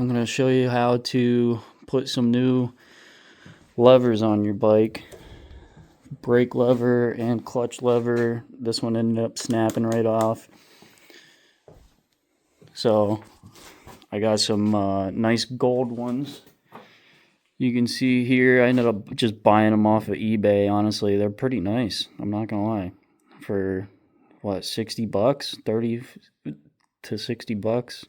I'm going to show you how to put some new levers on your bike. Brake lever and clutch lever. This one ended up snapping right off. So I got some nice gold ones. You can see here I ended up just buying them off of eBay. Honestly, they're pretty nice. I'm not going to lie. For what, 60 bucks? 30 to 60 bucks.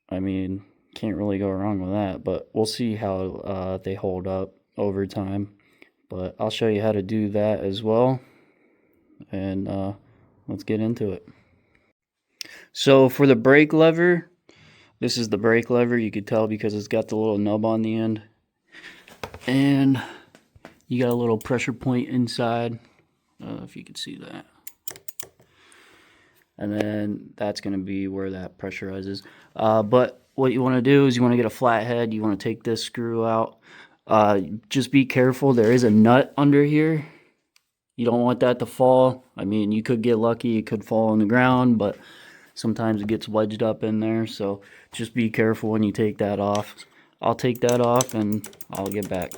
I mean, can't really go wrong with that, but we'll see how they hold up over time. But I'll show you how to do that as well, and let's get into it. So for the brake lever, this is the brake lever. You could tell because it's got the little nub on the end, and you got a little pressure point inside. I don't know if you can see that. And then that's going to be where that pressurizes. But what you want to do is you want to get a flat head. You want to take this screw out. Just be careful. There is a nut under here. You don't want that to fall. I mean, you could get lucky. It could fall on the ground, but sometimes it gets wedged up in there. So just be careful when you take that off. I'll take that off and I'll get back.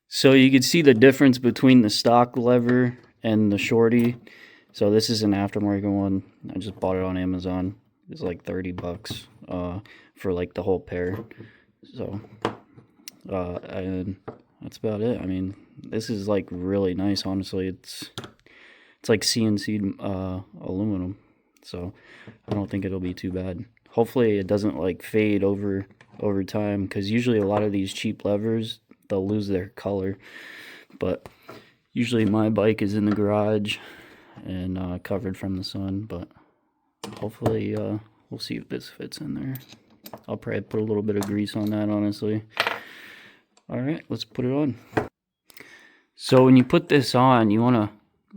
So you can see the difference between the stock lever and the Shorty. So this is an aftermarket one. I just bought it on Amazon. It's like 30 bucks for like the whole pair. So and that's about it. I mean, this is like really nice, honestly. It's like CNC aluminum. So I don't think it'll be too bad. Hopefully it doesn't like fade over time, because usually a lot of these cheap levers, they'll lose their color. But usually my bike is in the garage and covered from the sun, but hopefully we'll see if this fits in there. I'll probably put a little bit of grease on that, honestly. Alright, let's put it on. So when you put this on, you want to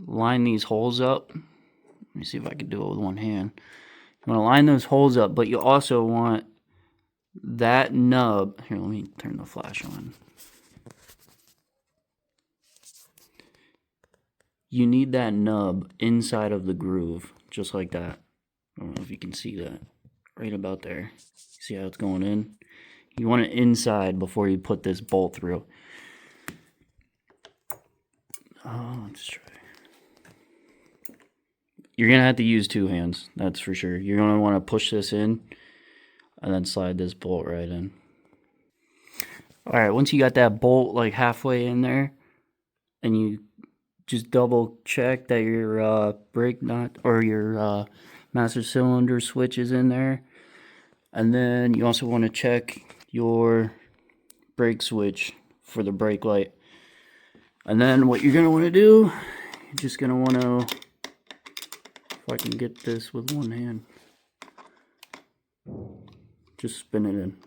line these holes up. Let me see if I can do it with one hand. You want to line those holes up, but you also want that nub. Here, let me turn the flash on. You need that nub inside of the groove, just like that. I don't know if you can see that. Right about there. See how it's going in? You want it inside before you put this bolt through. Let's try. You're going to have to use two hands, that's for sure. You're going to want to push this in and then slide this bolt right in. Alright, once you got that bolt like halfway in there, and you just double check that your brake nut or your master cylinder switch is in there. And then you also want to check your brake switch for the brake light. And then what you're going to want to do, you're just going to want to, if I can get this with one hand, just spin it in.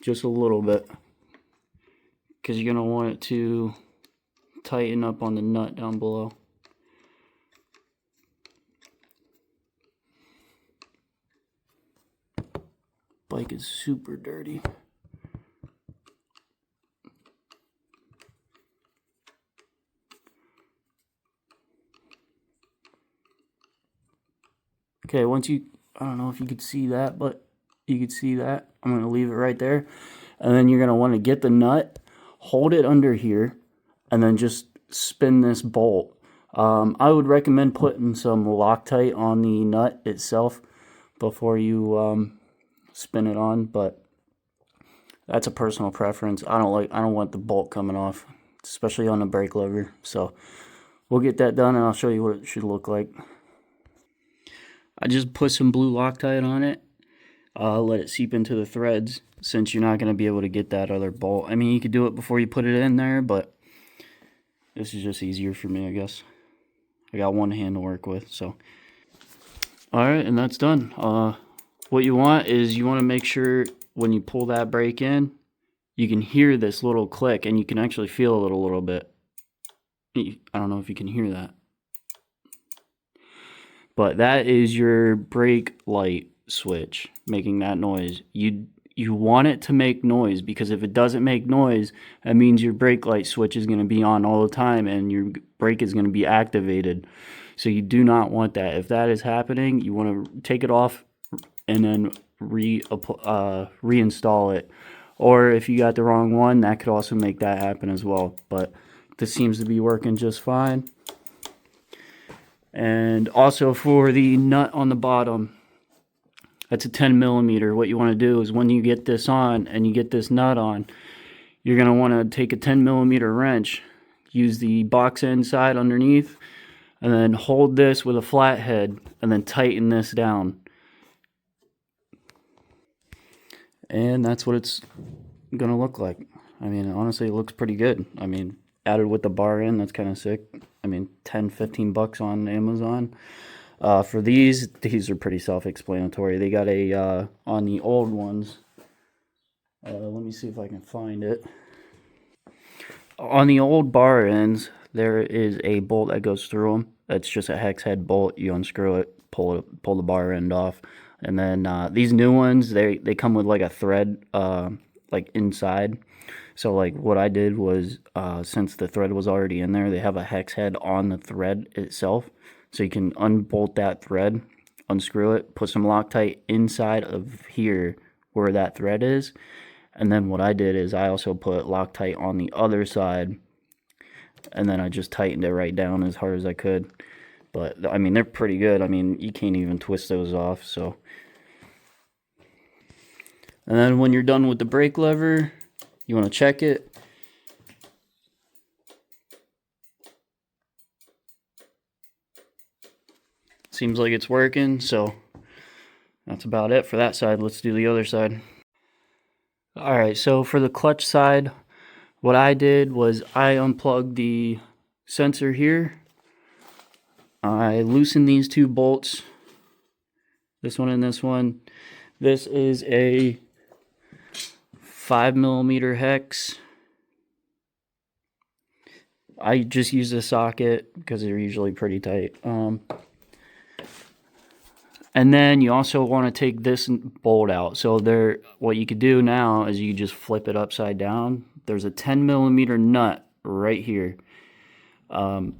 Just a little bit. Because you're going to want it to tighten up on the nut down below. Bike is super dirty. Okay, once you, I don't know if you could see that, but you could see that. I'm going to leave it right there. And then you're going to want to get the nut, hold it under here, and then just spin this bolt. I would recommend putting some Loctite on the nut itself before you spin it on, but that's a personal preference. I don't want the bolt coming off, especially on the brake lever. So we'll get that done and I'll show you what it should look like. I just put some blue Loctite on it. Let it seep into the threads, since you're not going to be able to get that other bolt. I mean, you could do it before you put it in there, but this is just easier for me, I guess. I got one hand to work with, so. Alright, and that's done. What you want is you want to make sure when you pull that brake in, you can hear this little click, and you can actually feel it a little bit. I don't know if you can hear that. But that is your brake light switch making that noise. You want it to make noise, because if it doesn't make noise, that means your brake light switch is going to be on all the time and your brake is going to be activated. So you do not want that. If that is happening, you want to take it off and then reinstall it. Or if you got the wrong one, that could also make that happen as well. But this seems to be working just fine. And also for the nut on the bottom, that's a 10 millimeter. What you want to do is when you get this on and you get this nut on, you're going to want to take a 10 millimeter wrench, use the box end side underneath, and then hold this with a flat head and then tighten this down. And that's what it's going to look like. I mean, honestly, it looks pretty good. I mean, added with the bar in, that's kind of sick. I mean, 10, 15 bucks on Amazon. For these are pretty self-explanatory. They got a, on the old ones, let me see if I can find it. On the old bar ends, there is a bolt that goes through them. It's just a hex head bolt. You unscrew it, pull the bar end off. And then these new ones, they come with like a thread like inside. So like what I did was, since the thread was already in there, they have a hex head on the thread itself. So you can unbolt that thread, unscrew it, put some Loctite inside of here where that thread is. And then what I did is I also put Loctite on the other side, and then I just tightened it right down as hard as I could. But I mean, they're pretty good. I mean, you can't even twist those off. So, and then when you're done with the brake lever, you want to check it. Seems like it's working, so that's about it for that side. Let's do the other side. Alright, so for the clutch side, what I did was I unplugged the sensor here. I loosened these two bolts, this one and this one. This is a 5 millimeter hex. I just use a socket because they're usually pretty tight. And then you also want to take this bolt out. So what you could do now is you just flip it upside down. There's a 10 millimeter nut right here. It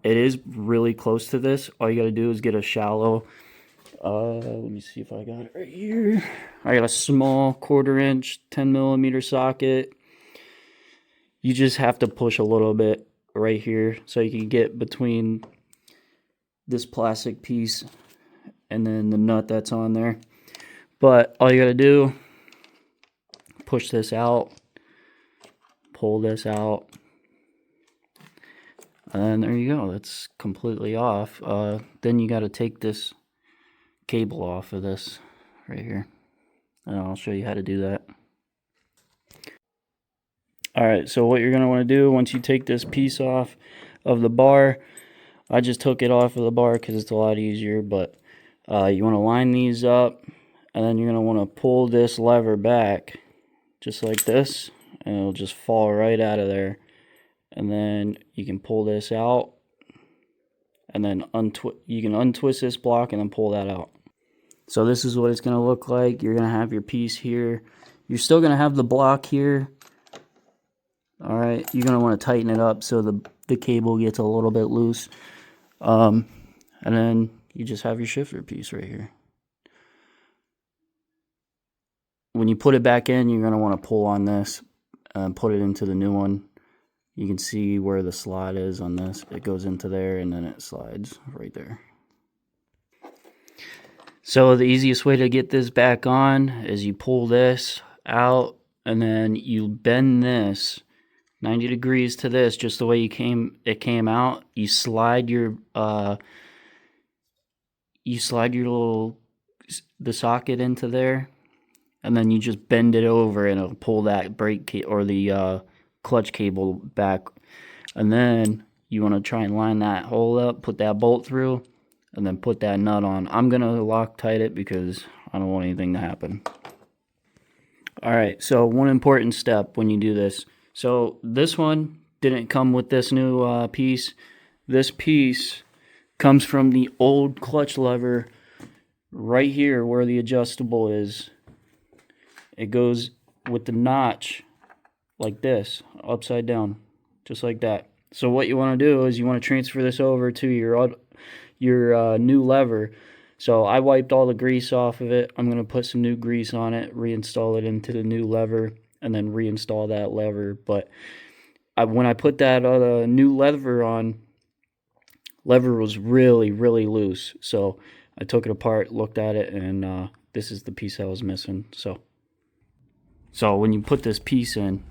is really close to this. All you got to do is get a shallow, let me see if I got it right here. I got a small 1/4 inch 10 millimeter socket. You just have to push a little bit right here so you can get between this plastic piece and then the nut that's on there. But all you gotta do, push this out, pull this out, and there you go. That's completely off. Then you gotta take this cable off of this right here, and I'll show you how to do that. Alright, so what you're gonna want to do once you take this piece off of the bar, I just took it off of the bar because it's a lot easier, but you want to line these up, and then you're going to want to pull this lever back just like this, and it'll just fall right out of there. And then you can pull this out, and then you can untwist this block and then pull that out. So this is what it's going to look like. You're going to have your piece here. You're still going to have the block here. Alright, you're going to want to tighten it up so the cable gets a little bit loose. And then you just have your shifter piece right here. When you put it back in, you're going to want to pull on this and put it into the new one. You can see where the slot is on this. It goes into there and then it slides right there. So the easiest way to get this back on is you pull this out and then you bend this 90 degrees to this, just the way it came out. You slide your the socket into there, and then you just bend it over and it'll pull that brake or the clutch cable back. And then you want to try and line that hole up, put that bolt through, and then put that nut on. I'm gonna Loctite it because I don't want anything to happen. Alright, so one important step when you do this. So this one didn't come with this new piece. This piece comes from the old clutch lever right here where the adjustable is. It goes with the notch like this, upside down, just like that. So what you want to do is you want to transfer this over to your new lever. So I wiped all the grease off of it. I'm going to put some new grease on it, reinstall it into the new lever, and then reinstall that lever. But when I put that new lever on, lever was really, really loose. So I took it apart, looked at it, and this is the piece that was missing. So when you put this piece in,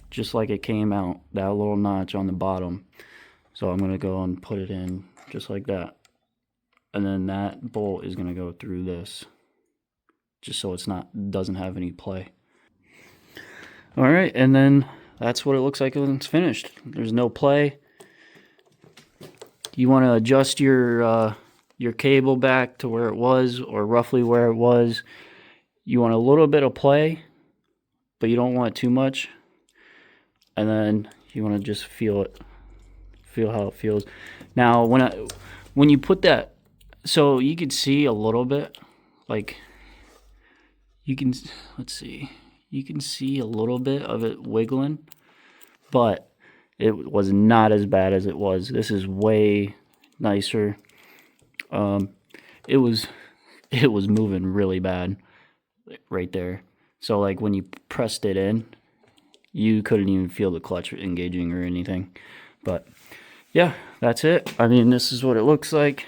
just like it came out, that little notch on the bottom. So I'm going to go and put it in just like that. And then that bolt is going to go through this, just so doesn't have any play. All right, and then that's what it looks like when it's finished. There's no play. You want to adjust your cable back to where it was, or roughly where it was. You want a little bit of play, but you don't want too much. And then you want to just feel how it feels. Now, when you put that, so you can see a little bit, like let's see, you can see a little bit of it wiggling, but it was not as bad as it was. This is way nicer. It was moving really bad right there. So like when you pressed it in, you couldn't even feel the clutch engaging or anything. But yeah, that's it. I mean, this is what it looks like.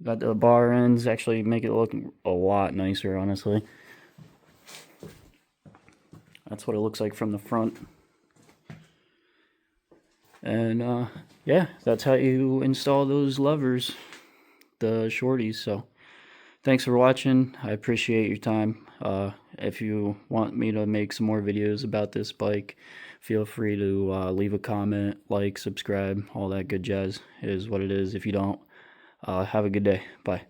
Got the bar ends, actually make it look a lot nicer, honestly. That's what it looks like from the front. And yeah, that's how you install those levers, the Shorties. So thanks for watching. I appreciate your time. If you want me to make some more videos about this bike, feel free to leave a comment, like, subscribe, all that good jazz. It is what it is. If you don't, have a good day. Bye.